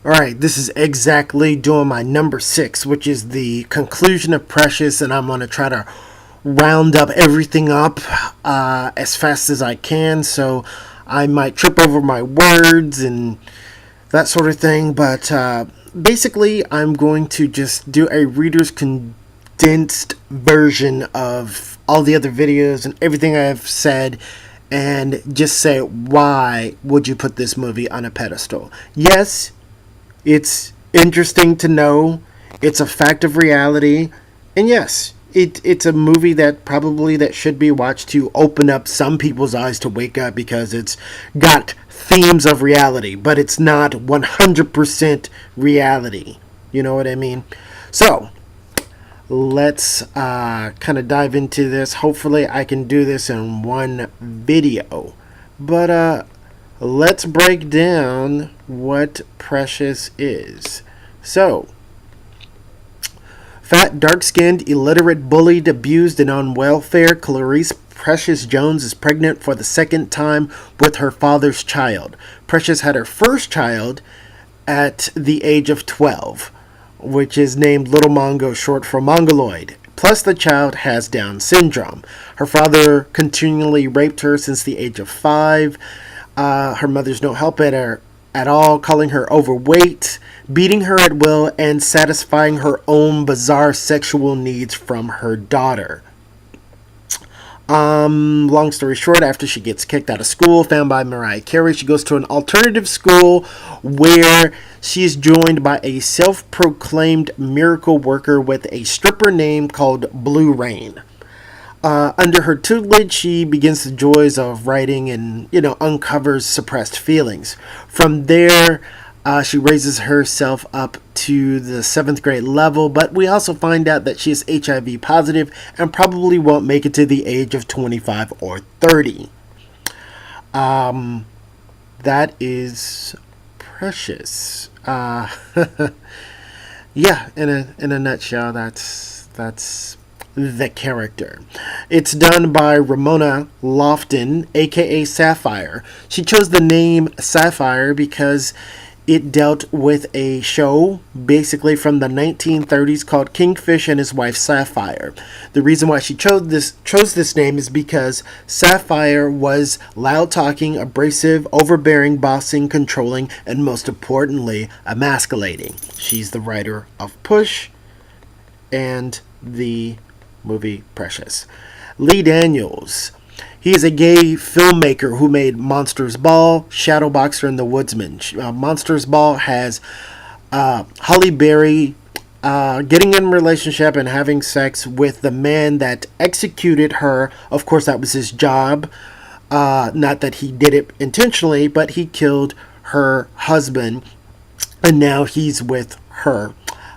Alright, this is exactly doing my number 6, which is the conclusion of Precious, and I'm going to try to round up everything up as fast as I can, so I might trip over my words and that sort of thing, but basically I'm going to just do a reader's condensed version of all the other videos and everything I've said, and just say, why would you put this movie on a pedestal? Yes, it's interesting to know. It's a fact of reality. And yes, it's a movie that should be watched to open up some people's eyes to wake up, because it's got themes of reality, but it's not 100% reality. You know what I mean? So, let's kind of dive into this. Hopefully I can do this in one video. But let's break down what Precious is. So, fat, dark-skinned, illiterate, bullied, abused, and on welfare, Clarice Precious Jones is pregnant for the second time with her father's child. Precious had her first child at the age of 12, which is named Little Mongo, short for Mongoloid. Plus, the child has Down syndrome. Her father continually raped her since the age of 5. Her mother's no help at all, calling her overweight, beating her at will, and satisfying her own bizarre sexual needs from her daughter. Long story short, after she gets kicked out of school, found by Mariah Carey, she goes to an alternative school where she is joined by a self-proclaimed miracle worker with a stripper name called Blue Rain. Under her tutelage, she begins the joys of writing and, uncovers suppressed feelings. From there, she raises herself up to the 7th grade level, but we also find out that she is HIV positive and probably won't make it to the age of 25 or 30. That is Precious. Yeah, in a nutshell, that's the character. It's done by Ramona Lofton, aka Sapphire. She chose the name Sapphire because it dealt with a show basically from the 1930s called Kingfish and His Wife Sapphire. The reason why she chose this name is because Sapphire was loud-talking, abrasive, overbearing, bossing, controlling, and most importantly, emasculating. She's the writer of Push and the movie Precious. Lee Daniels. He is a gay filmmaker who made Monsters Ball, Shadowboxer, and The Woodsman. Monsters Ball has Holly Berry getting in a relationship and having sex with the man that executed her. Of course, that was his job. Not that he did it intentionally, but he killed her husband, and now he's with her.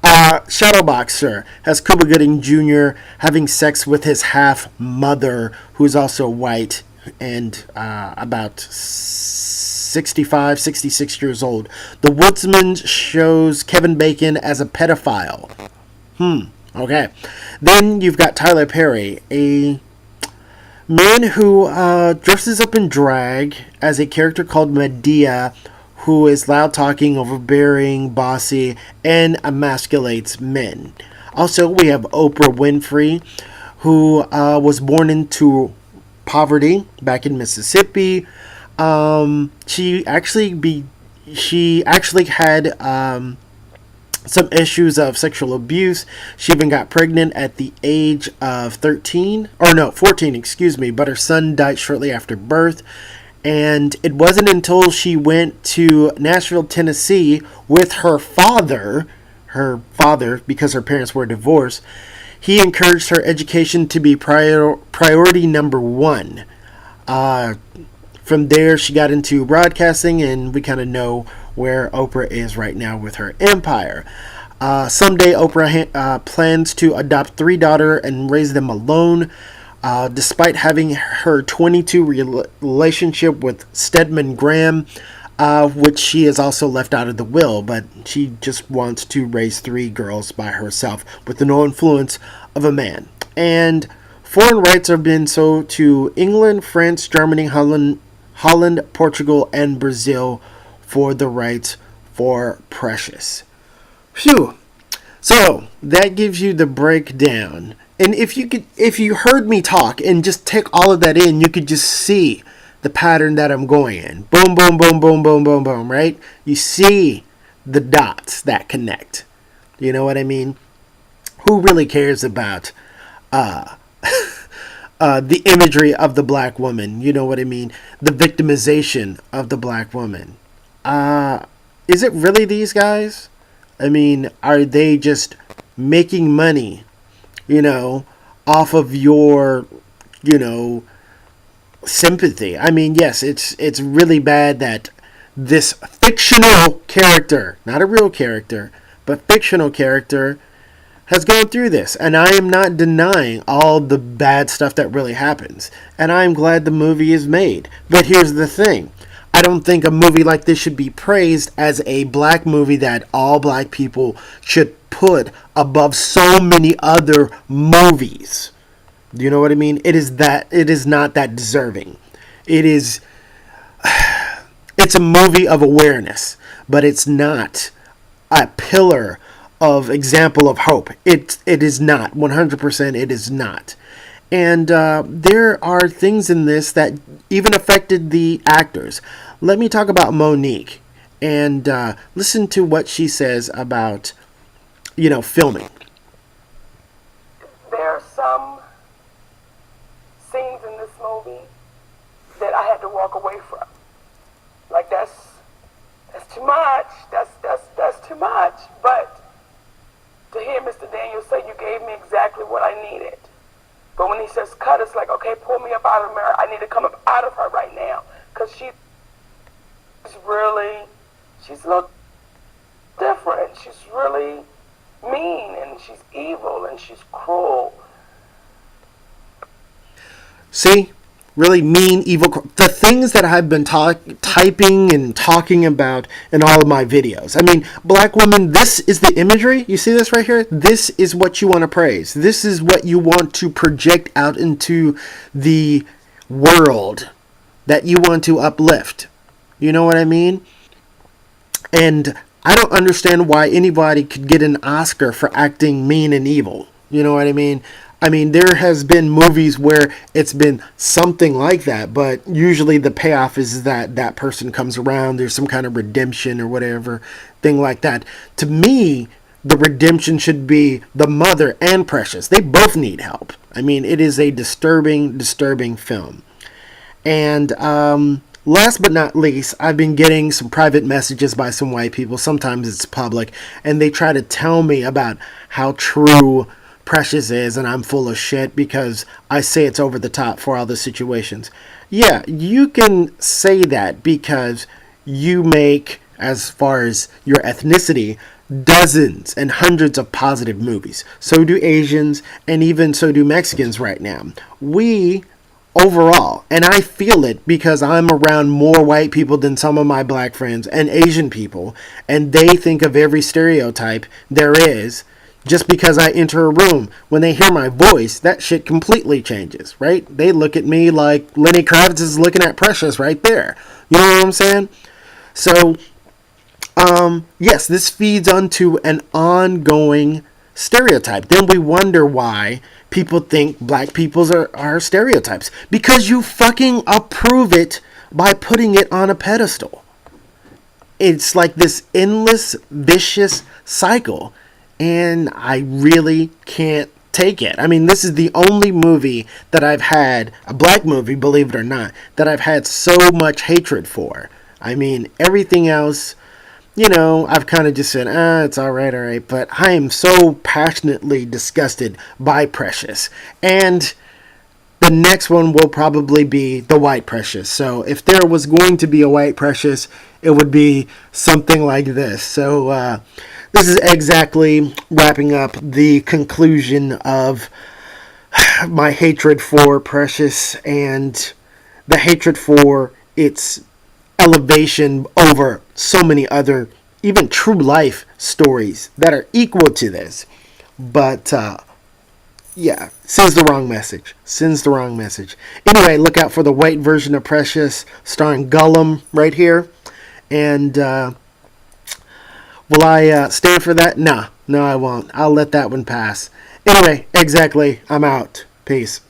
Shadowboxer has Cuba Gooding Jr. having sex with his half-mother, who's also white and about 65, 66 years old. The Woodsman shows Kevin Bacon as a pedophile. Okay. Then you've got Tyler Perry, a man who dresses up in drag as a character called Medea, who is loud-talking, overbearing, bossy, and emasculates men. Also, we have Oprah Winfrey, who was born into poverty back in Mississippi. She actually had some issues of sexual abuse. She even got pregnant at the age of 14, but her son died shortly after birth. And it wasn't until she went to Nashville, Tennessee with her father, because her parents were divorced, he encouraged her education to be priority number 1. From there, she got into broadcasting, and we kind of know where Oprah is right now with her empire. Someday, Oprah plans to adopt 3 daughters and raise them alone. Despite having her 22 relationship with Stedman Graham, which she has also left out of the will, but she just wants to raise 3 girls by herself with no influence of a man. And foreign rights have been sold to England, France, Germany, Holland, Portugal, and Brazil for the rights for Precious. Phew. So that gives you the breakdown. And if you heard me talk and just take all of that in, you could just see the pattern that I'm going in. Boom, boom, boom, boom, boom, boom, boom, right? You see the dots that connect. You know what I mean? Who really cares about the imagery of the black woman? You know what I mean? The victimization of the black woman. Is it really these guys? I mean, are they just making money, off of your, sympathy? I mean, yes, it's really bad that this fictional character, not a real character, but fictional character, has gone through this. And I am not denying all the bad stuff that really happens. And I'm glad the movie is made. But here's the thing. I don't think a movie like this should be praised as a black movie that all black people should put above so many other movies. Do you know what I mean? It is not that deserving. It's a movie of awareness, but it's not a pillar of example of hope. It is not. 100% it is not. And there are things in this that even affected the actors. Let me talk about Monique and listen to what she says about, filming. There are some scenes in this movie that I had to walk away from. Like that's too much. That's too much. But to hear Mr. Daniels say, "You gave me exactly what I needed." But when he says cut, it's like, okay, pull me up out of the mirror. I need to come up out of her right now. Because she's a little different. She's really mean, and she's evil, and she's cruel. See? Really mean, evil. The things that I've been typing and talking about in all of my videos. I mean, black women, this is the imagery. You see this right here? This is what you want to praise. This is what you want to project out into the world that you want to uplift. You know what I mean? And I don't understand why anybody could get an Oscar for acting mean and evil. You know what I mean? I mean, there has been movies where it's been something like that, but usually the payoff is that that person comes around, there's some kind of redemption or whatever, thing like that. To me, the redemption should be the mother and Precious. They both need help. I mean, it is a disturbing film. And last but not least, I've been getting some private messages by some white people. Sometimes it's public, and they try to tell me about how true Precious is, and I'm full of shit because I say it's over the top for all the situations. Yeah, you can say that because you make, as far as your ethnicity, dozens and hundreds of positive movies. So do Asians, and even so do Mexicans right now. We, overall, and I feel it because I'm around more white people than some of my black friends and Asian people, and they think of every stereotype there is. Just because I enter a room, when they hear my voice, that shit completely changes, right? They look at me like Lenny Kravitz is looking at Precious right there. You know what I'm saying? So, yes, this feeds onto an ongoing stereotype. Then we wonder why people think black people are stereotypes. Because you fucking approve it by putting it on a pedestal. It's like this endless, vicious cycle. And I really can't take it. I mean, this is the only movie that I've had, a black movie, believe it or not, that I've had so much hatred for. I mean, everything else, I've kind of just said, it's all right. But I am so passionately disgusted by Precious. And the next one will probably be the white Precious. So if there was going to be a white Precious, it would be something like this. So, this is exactly wrapping up the conclusion of my hatred for Precious and the hatred for its elevation over so many other, even true life stories that are equal to this. But, yeah, sends the wrong message. Anyway, look out for the white version of Precious starring Gollum right here. And, Will I stand for that? Nah, no, I won't. I'll let that one pass. Anyway, exactly. I'm out. Peace.